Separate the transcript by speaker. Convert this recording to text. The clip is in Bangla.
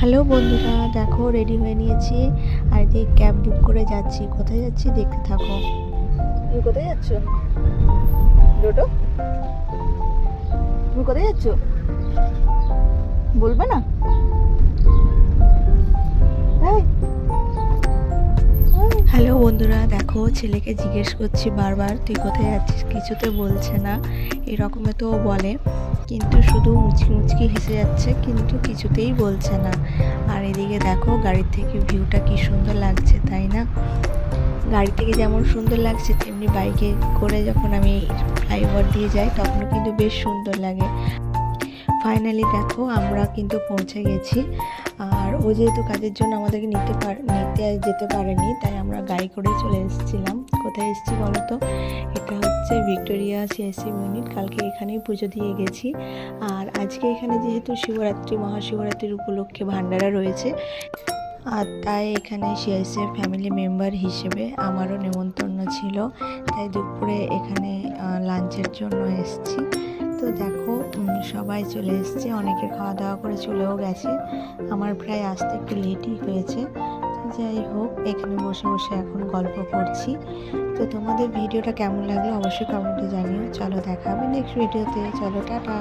Speaker 1: হ্যালো বন্ধুরা, দেখো রেডি হয়ে নিয়েছি আর যে ক্যাব বুক করে যাচ্ছি। কোথায় যাচ্ছি দেখতে থাকো। তুমি কোথায় যাচ্ছ ডোটো? তুমি কোথায় যাচ্ছ বলবে না? হ্যালো বন্ধুরা, দেখো ছেলেকে জিজ্ঞেস করছি বারবার তুই কোথায় যাচ্ছিস, কিছুতে বলছে না। এরকমে তো বলে, কিন্তু শুধু মুচকি মুচকি হেসে যাচ্ছে, কিন্তু কিছুতেই বলছে না। আর এদিকে দেখো গাড়ির থেকে ভিউটা কি সুন্দর লাগছে, তাই না? গাড়ি থেকে যেমন সুন্দর লাগছে তেমনি বাইকে করে যখন আমি ফ্লাইওভার দিয়ে যাই তখনও কিন্তু বেশ সুন্দর লাগে। ফাইনালি দেখো আমরা কিন্তু পৌঁছে গেছি। আর ও যেহেতু কাজের জন্য আমাদেরকে নিতে যেতে পারেনি, তাই আমরা গাড়ি করেই চলে এসেছিলাম। কোথায় এসেছি বলো তো? এটা হচ্ছে ভিক্টোরিয়া সিএসসি ইউনিট। কালকে এখানেই পুজো দিয়ে গেছি। আর আজকে এখানে যেহেতু শিবরাত্রি, মহাশিবরাত্রির উপলক্ষে ভান্ডারা রয়েছে, আর তাই এখানে সিআইসিএফ ফ্যামিলি মেম্বার হিসেবে আমারও নেমন্তন্ন ছিল, তাই দুপুরে এখানে লাঞ্চের জন্য এসেছি। তো দেখো সবাই চলে এসছে, অনেকে খাওয়া দাওয়া করে চলেও গেছে। আমার প্রায় আসতে একটু লেটই হয়েছে। যাই হোক, এখানে বসে বসে এখন গল্প করছি। তো তোমাদের ভিডিওটা কেমন লাগলো অবশ্যই কমেন্টে জানিও। চলো দেখা হবে নেক্সট ভিডিওতে। চলো টাটা।